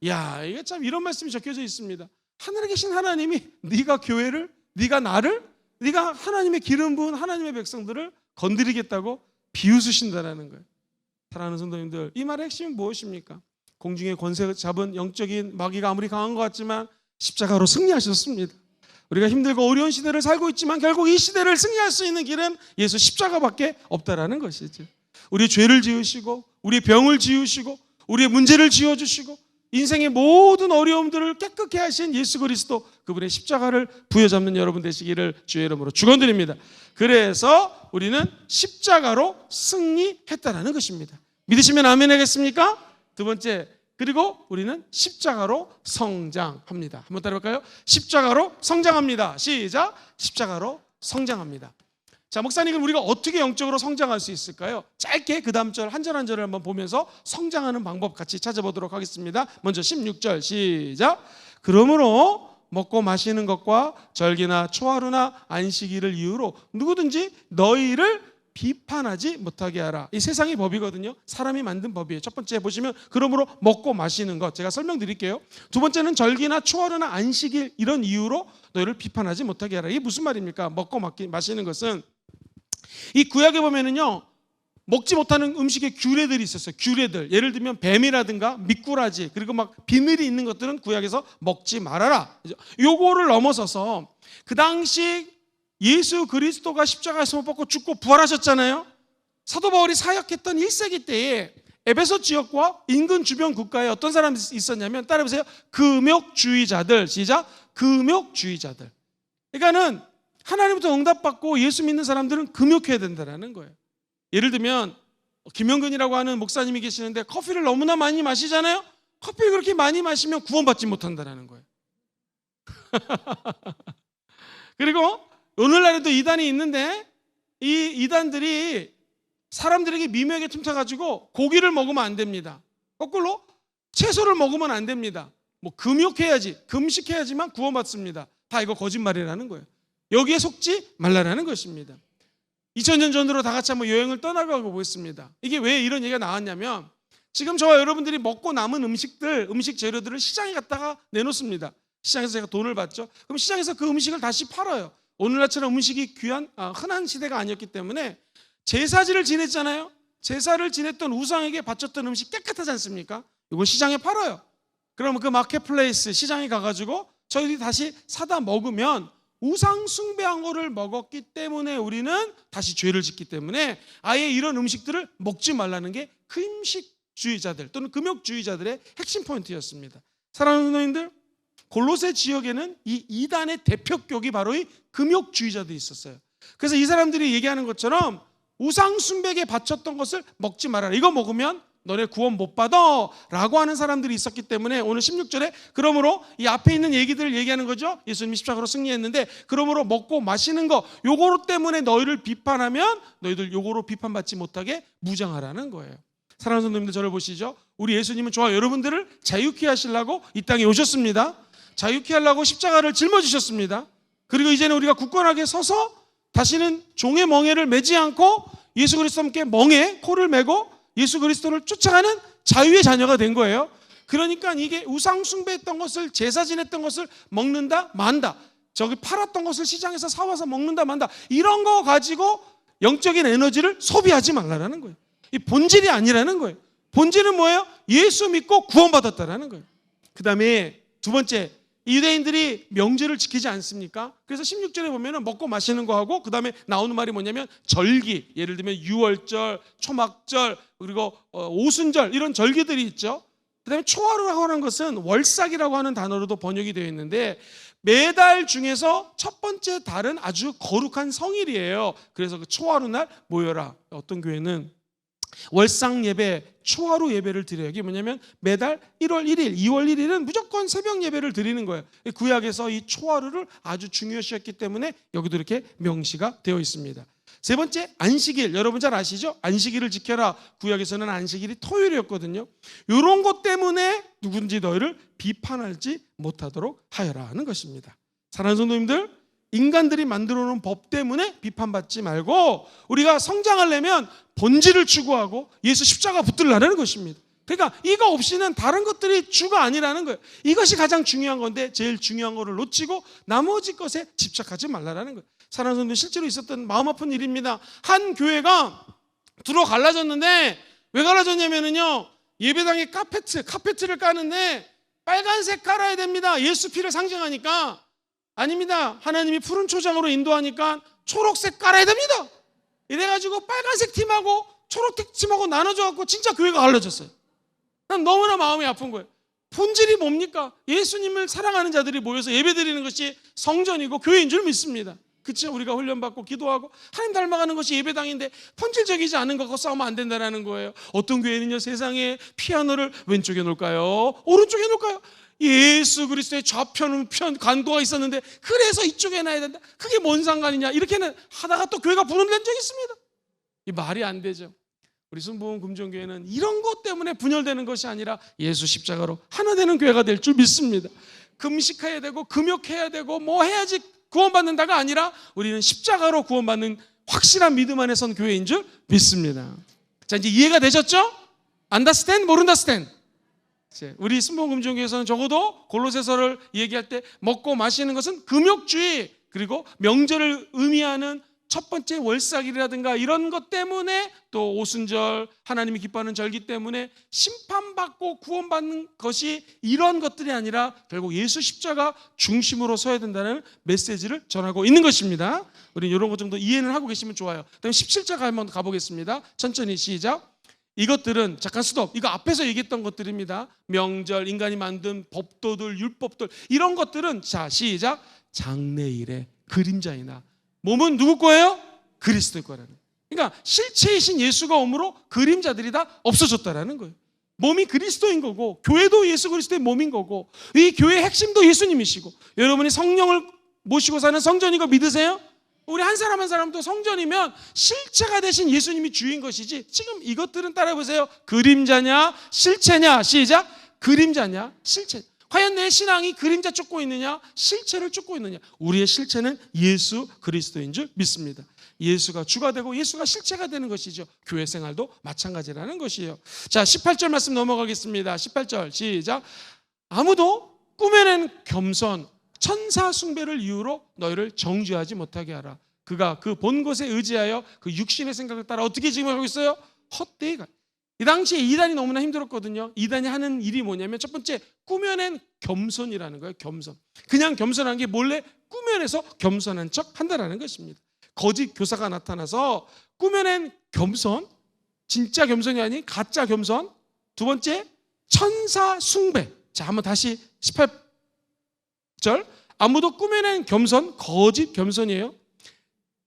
야, 이게 참 이런 말씀이 적혀져 있습니다. 하늘에 계신 하나님이 네가 교회를, 네가 나를, 네가 하나님의 기름 부은 하나님의 백성들을 건드리겠다고 비웃으신다라는 거예요. 사랑하는 성도님들, 이 말의 핵심은 무엇입니까? 공중의 권세 잡은 영적인 마귀가 아무리 강한 것 같지만 십자가로 승리하셨습니다. 우리가 힘들고 어려운 시대를 살고 있지만 결국 이 시대를 승리할 수 있는 길은 예수 십자가밖에 없다라는 것이죠. 우리의 죄를 지으시고 우리의 병을 지우시고 우리의 문제를 지어주시고 인생의 모든 어려움들을 깨끗게 하신 예수 그리스도, 그분의 십자가를 부여잡는 여러분 되시기를 주의 이름으로 축원드립니다. 그래서 우리는 십자가로 승리했다라는 것입니다. 믿으시면 아멘 하겠습니까? 두 번째, 그리고 우리는 십자가로 성장합니다. 한번 따라볼까요? 십자가로 성장합니다. 시작. 십자가로 성장합니다. 자, 목사님, 그럼 우리가 어떻게 영적으로 성장할 수 있을까요? 짧게 그 다음 절 한 절 한 절을 한번 보면서 성장하는 방법 같이 찾아보도록 하겠습니다. 먼저 16절 시작. 그러므로 먹고 마시는 것과 절기나 초하루나 안식일을 이유로 누구든지 너희를 비판하지 못하게 하라. 이 세상의 법이거든요. 사람이 만든 법이에요. 첫 번째 보시면 그러므로 먹고 마시는 것, 제가 설명드릴게요. 두 번째는 절기나 초하루나 안식일 이런 이유로 너희를 비판하지 못하게 하라. 이게 무슨 말입니까? 먹고 마시는 것은 이 구약에 보면은요, 먹지 못하는 음식의 규례들이 있었어요. 규례들. 예를 들면 뱀이라든가 미꾸라지, 그리고 막 비늘이 있는 것들은 구약에서 먹지 말아라. 요거를 넘어서서 그 당시 예수 그리스도가 십자가에서 못 박고 죽고 부활하셨잖아요. 사도 바울이 사역했던 1세기 때에 에베소 지역과 인근 주변 국가에 어떤 사람이 있었냐면, 따라해보세요. 금욕주의자들. 시작. 금욕주의자들. 그러니까는 하나님부터 응답받고 예수 믿는 사람들은 금욕해야 된다는 거예요. 예를 들면 김영근이라고 하는 목사님이 계시는데 커피를 너무나 많이 마시잖아요. 커피를 그렇게 많이 마시면 구원받지 못한다는 거예요. 그리고 오늘날에도 이단이 있는데 이 이단들이 사람들에게 미묘하게 틈타가지고 고기를 먹으면 안 됩니다. 거꾸로 채소를 먹으면 안 됩니다. 뭐 금욕해야지, 금식해야지만 구원받습니다. 다 이거 거짓말이라는 거예요. 여기에 속지 말라라는 것입니다. 2000년 전으로 다 같이 한번 여행을 떠나가고 보겠습니다. 이게 왜 이런 얘기가 나왔냐면 지금 저와 여러분들이 먹고 남은 음식들, 음식 재료들을 시장에 갖다가 내놓습니다. 시장에서 제가 돈을 받죠. 그럼 시장에서 그 음식을 다시 팔아요. 오늘날처럼 음식이 흔한 시대가 아니었기 때문에 제사지를 지냈잖아요. 제사를 지냈던 우상에게 바쳤던 음식 깨끗하지 않습니까? 이걸 시장에 팔아요. 그러면 그 마켓플레이스 시장에 가가지고 저희들이 다시 사다 먹으면 우상 숭배한 거를 먹었기 때문에 우리는 다시 죄를 짓기 때문에 아예 이런 음식들을 먹지 말라는 게 금식주의자들 또는 금욕주의자들의 핵심 포인트였습니다. 사랑하는 성도님들, 골로새 지역에는 이 이단의 대표격이 바로 이 금욕주의자들이 있었어요. 그래서 이 사람들이 얘기하는 것처럼 우상 숭배에 바쳤던 것을 먹지 말아라. 이거 먹으면 너네 구원 못 받아 라고 하는 사람들이 있었기 때문에 오늘 16절에 그러므로 이 앞에 있는 얘기들을 얘기하는 거죠. 예수님이 십자가로 승리했는데 그러므로 먹고 마시는 거 요거 때문에 너희를 비판하면 너희들 요거로 비판받지 못하게 무장하라는 거예요. 사랑하는 성도님들, 저를 보시죠. 우리 예수님은 저와 여러분들을 자유케 하시려고 이 땅에 오셨습니다. 자유케 하려고 십자가를 짊어지셨습니다. 그리고 이제는 우리가 굳건하게 서서 다시는 종의 멍에를 매지 않고 예수 그리스도와 함께 멍에 코를 매고 예수 그리스도를 쫓아가는 자유의 자녀가 된 거예요. 그러니까 이게 우상 숭배했던 것을, 제사 지냈던 것을 먹는다 만다, 저기 팔았던 것을 시장에서 사와서 먹는다 만다, 이런 거 가지고 영적인 에너지를 소비하지 말라는 거예요. 이 본질이 아니라는 거예요. 본질은 뭐예요? 예수 믿고 구원받았다라는 거예요. 그 다음에 두 번째, 유대인들이 명절을 지키지 않습니까? 그래서 16절에 보면 먹고 마시는 거 하고 그 다음에 나오는 말이 뭐냐면 절기, 예를 들면 유월절, 초막절, 그리고 오순절, 이런 절기들이 있죠. 그 다음에 초하루라고 하는 것은 월삭이라고 하는 단어로도 번역이 되어 있는데 매달 중에서 첫 번째 달은 아주 거룩한 성일이에요. 그래서 그 초하루 날 모여라. 어떤 교회는 월상 예배, 초하루 예배를 드려요. 이게 뭐냐면 매달 1월 1일, 2월 1일은 무조건 새벽 예배를 드리는 거예요. 구약에서 이 초하루를 아주 중요시했기 때문에 여기도 이렇게 명시가 되어 있습니다. 세 번째, 안식일. 여러분 잘 아시죠? 안식일을 지켜라. 구약에서는 안식일이 토요일이었거든요. 이런 것 때문에 누군지 너희를 비판하지 못하도록 하여라 하는 것입니다. 사랑하는 성도님들, 인간들이 만들어 놓은 법 때문에 비판받지 말고 우리가 성장하려면 본질을 추구하고 예수 십자가 붙들라는 것입니다. 그러니까 이거 없이는 다른 것들이 주가 아니라는 거예요. 이것이 가장 중요한 건데 제일 중요한 거를 놓치고 나머지 것에 집착하지 말라는 거예요. 사랑하는 성도들, 실제로 있었던 마음 아픈 일입니다. 한 교회가 두루 갈라졌는데 왜 갈라졌냐면요, 예배당에 카페트를 까는데 빨간색 깔아야 됩니다. 예수 피를 상징하니까. 아닙니다. 하나님이 푸른 초장으로 인도하니까 초록색 깔아야 됩니다. 이래가지고 빨간색 팀하고 초록색 팀하고 나눠져갖고 진짜 교회가 갈라졌어요. 난 너무나 마음이 아픈 거예요. 본질이 뭡니까? 예수님을 사랑하는 자들이 모여서 예배드리는 것이 성전이고 교회인 줄 믿습니다. 그렇죠? 우리가 훈련받고 기도하고 하나님 닮아가는 것이 예배당인데 본질적이지 않은 것과 싸우면 안 된다는 거예요. 어떤 교회는요, 세상에 피아노를 왼쪽에 놓을까요? 오른쪽에 놓을까요? 예수 그리스도의 좌편 우편 간도가 있었는데 그래서 이쪽에 놔야 된다. 그게 뭔 상관이냐, 이렇게는 하다가 또 교회가 분열된 적이 있습니다. 이 말이 안 되죠. 우리 순복음 금종교회는 이런 것 때문에 분열되는 것이 아니라 예수 십자가로 하나 되는 교회가 될 줄 믿습니다. 금식해야 되고 금욕해야 되고 뭐 해야지 구원받는다가 아니라 우리는 십자가로 구원받는 확실한 믿음 안에 선 교회인 줄 믿습니다. 자, 이제 이해가 되셨죠? Understand? 모른다stand? 우리 순복음금종교에서는 적어도 골로새서를 얘기할 때 먹고 마시는 것은 금욕주의, 그리고 명절을 의미하는 첫 번째 월삭일이라든가 이런 것 때문에, 또 오순절, 하나님이 기뻐하는 절기 때문에 심판받고 구원받는 것이 이런 것들이 아니라 결국 예수 십자가 중심으로 서야 된다는 메시지를 전하고 있는 것입니다. 우리 이런 것 정도 이해는 하고 계시면 좋아요. 그다음 17절 한번 가보겠습니다. 천천히 시작. 이것들은, 잠깐 스톱, 이거 앞에서 얘기했던 것들입니다. 명절, 인간이 만든 법도들, 율법들, 이런 것들은, 자 시작, 장래일의 그림자이나 몸은 누구 거예요? 그리스도의 거라는 거예요. 그러니까 실체이신 예수가 오므로 그림자들이 다 없어졌다라는 거예요. 몸이 그리스도인 거고 교회도 예수 그리스도의 몸인 거고 이 교회의 핵심도 예수님이시고 여러분이 성령을 모시고 사는 성전인 거 믿으세요? 우리 한 사람 한 사람도 성전이면 실체가 되신 예수님이 주인 것이지 지금 이것들은 따라해보세요. 그림자냐 실체냐. 시작. 그림자냐 실체. 과연 내 신앙이 그림자 쫓고 있느냐 실체를 쫓고 있느냐. 우리의 실체는 예수 그리스도인 줄 믿습니다. 예수가 주가 되고 예수가 실체가 되는 것이죠. 교회 생활도 마찬가지라는 것이에요. 자, 18절 말씀 넘어가겠습니다. 18절 시작. 아무도 꾸며낸 겸손 천사 숭배를 이유로 너희를 정죄하지 못하게 하라. 그가 그 본 것에 의지하여 그 육신의 생각을 따라 어떻게 지금 하고 있어요? 헛되이 가. 이 당시에 이단이 너무나 힘들었거든요. 이단이 하는 일이 뭐냐면 첫 번째 꾸며낸 겸손이라는 거예요. 겸손. 그냥 겸손한 게 몰래 꾸며내서 겸손한 척 한다라는 것입니다. 거짓 교사가 나타나서 꾸며낸 겸손, 진짜 겸손이 아닌 가짜 겸손. 두 번째 천사 숭배. 자, 한번 다시 18절. 아무도 꾸며낸 겸손, 거짓 겸손이에요.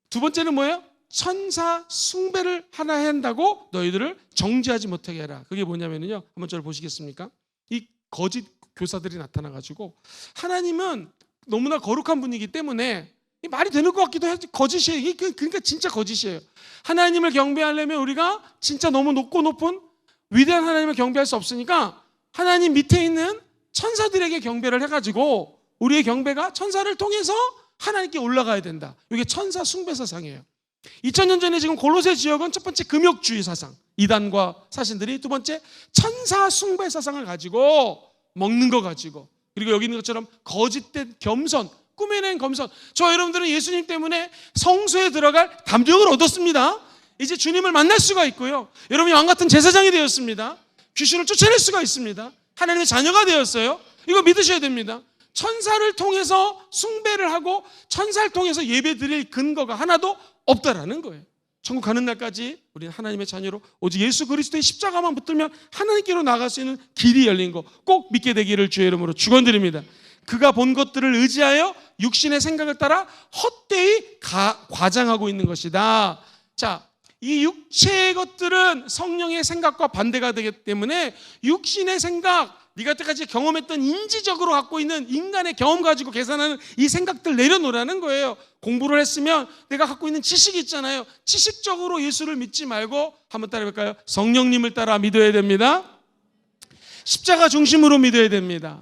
두 번째는 뭐예요? 천사 숭배를 하나 해야 한다고 너희들을 정죄하지 못하게 해라. 그게 뭐냐면요. 한번 저를 보시겠습니까? 이 거짓 교사들이 나타나가지고 하나님은 너무나 거룩한 분이기 때문에 말이 되는 것 같기도 해요. 거짓이에요. 그러니까 진짜 거짓이에요. 하나님을 경배하려면 우리가 진짜 너무 높은 위대한 하나님을 경배할 수 없으니까 하나님 밑에 있는 천사들에게 경배를 해가지고 우리의 경배가 천사를 통해서 하나님께 올라가야 된다. 이게 천사 숭배 사상이에요. 2000년 전에 지금 골로새 지역은 첫 번째 금욕주의 사상, 이단과 사신들이 두 번째 천사 숭배 사상을 가지고 먹는 거 가지고 그리고 여기 있는 것처럼 거짓된 겸손, 꾸며낸 겸손. 저 여러분들은 예수님 때문에 성소에 들어갈 담력을 얻었습니다. 이제 주님을 만날 수가 있고요. 여러분이 왕같은 제사장이 되었습니다. 귀신을 쫓아낼 수가 있습니다. 하나님의 자녀가 되었어요. 이거 믿으셔야 됩니다. 천사를 통해서 숭배를 하고 천사를 통해서 예배 드릴 근거가 하나도 없다라는 거예요. 천국 가는 날까지 우리는 하나님의 자녀로 오직 예수 그리스도의 십자가만 붙들면 하나님께로 나갈 수 있는 길이 열린 거 꼭 믿게 되기를 주의 이름으로 축원드립니다. 그가 본 것들을 의지하여 육신의 생각을 따라 헛되이 과장하고 있는 것이다. 자, 이 육체의 것들은 성령의 생각과 반대가 되기 때문에 육신의 생각, 네가 때까지 경험했던 인지적으로 갖고 있는 인간의 경험 가지고 계산하는 이 생각들 내려놓으라는 거예요. 공부를 했으면 내가 갖고 있는 지식이 있잖아요. 지식적으로 예수를 믿지 말고 한번 따라해볼까요? 성령님을 따라 믿어야 됩니다. 십자가 중심으로 믿어야 됩니다.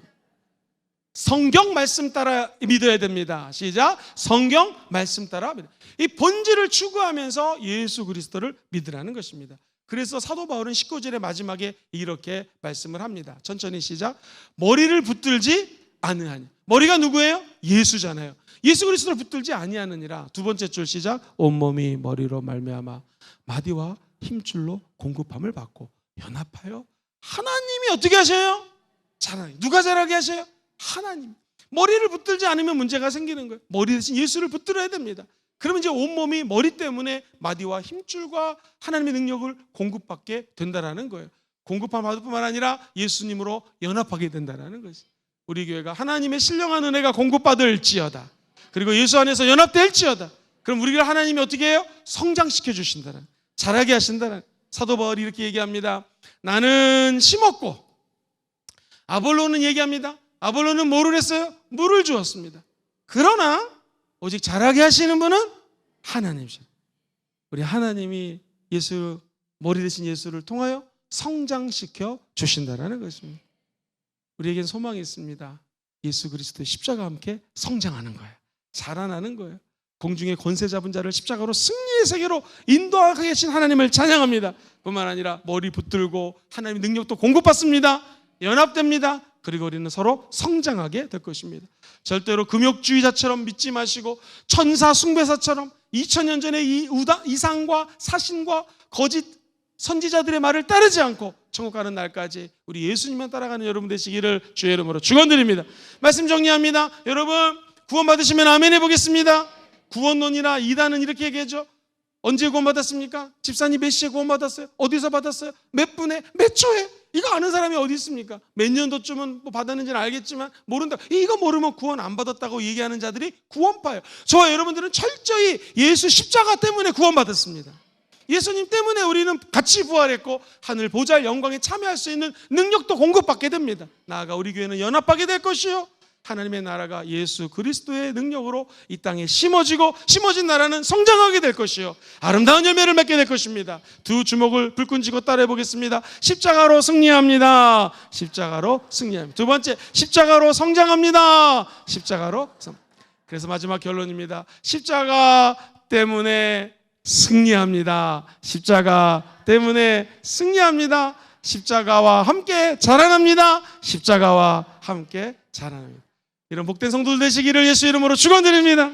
성경 말씀 따라 믿어야 됩니다. 시작. 성경 말씀 따라 믿어야 됩니다. 이 본질을 추구하면서 예수 그리스도를 믿으라는 것입니다. 그래서 사도 바울은 19절의 마지막에 이렇게 말씀을 합니다. 천천히 시작. 머리를 붙들지 않으하니. 머리가 누구예요? 예수잖아요. 예수 그리스도를 붙들지 아니하느니라. 두 번째 줄 시작. 온몸이 머리로 말미암아 마디와 힘줄로 공급함을 받고 연합하여 하나님이 어떻게 하셔요? 잘하게. 누가 잘하게 하셔요? 하나님. 머리를 붙들지 않으면 문제가 생기는 거예요. 머리 대신 예수를 붙들어야 됩니다. 그러면 이제 온몸이 머리 때문에 마디와 힘줄과 하나님의 능력을 공급받게 된다라는 거예요. 공급함 받을 뿐만 아니라 예수님으로 연합하게 된다라는 것이. 우리 교회가 하나님의 신령한 은혜가 공급받을지어다. 그리고 예수 안에서 연합될지어다. 그럼 우리가 하나님이 어떻게 해요? 성장시켜 주신다는, 자라게 하신다는. 사도 바울이 이렇게 얘기합니다. 나는 심었고 아볼로는 얘기합니다. 아볼로는 뭐를 했어요? 물을 주었습니다. 그러나 오직 자라게 하시는 분은 하나님이십니다. 우리 하나님이 예수, 머리 대신 예수를 통하여 성장시켜 주신다는 것입니다. 우리에겐 소망이 있습니다. 예수 그리스도의 십자가와 함께 성장하는 거예요. 자라나는 거예요. 공중의 권세 잡은 자를 십자가로 승리의 세계로 인도하게 계신 하나님을 찬양합니다. 뿐만 아니라 머리 붙들고 하나님의 능력도 공급받습니다. 연합됩니다. 그리고 우리는 서로 성장하게 될 것입니다. 절대로 금욕주의자처럼 믿지 마시고 천사 숭배사처럼 2000년 전에 이 이상과 사신과 거짓 선지자들의 말을 따르지 않고 천국 가는 날까지 우리 예수님만 따라가는 여러분 되시기를 주의 이름으로 축원드립니다. 말씀 정리합니다. 여러분 구원 받으시면 아멘 해보겠습니다. 구원론이나 이단은 이렇게 얘기하죠. 언제 구원 받았습니까? 집사님 몇 시에 구원 받았어요? 어디서 받았어요? 몇 분에? 몇 초에? 이거 아는 사람이 어디 있습니까? 몇 년도쯤은 뭐 받았는지는 알겠지만 모른다. 이거 모르면 구원 안 받았다고 얘기하는 자들이 구원파예요. 저와 여러분들은 철저히 예수 십자가 때문에 구원받았습니다. 예수님 때문에 우리는 같이 부활했고 하늘 보좌의 영광에 참여할 수 있는 능력도 공급받게 됩니다. 나아가 우리 교회는 연합하게 될 것이요, 하나님의 나라가 예수 그리스도의 능력으로 이 땅에 심어지고 심어진 나라는 성장하게 될 것이요, 아름다운 열매를 맺게 될 것입니다. 두 주먹을 불끈 쥐고 따라해 보겠습니다. 십자가로 승리합니다. 십자가로 승리합니다. 두 번째, 십자가로 성장합니다. 십자가로 그래서 마지막 결론입니다. 십자가 때문에 승리합니다. 십자가 때문에 승리합니다. 십자가와 함께 자라납니다. 십자가와 함께 자라납니다. 이런 복된 성도들 되시기를 예수 이름으로 축원드립니다.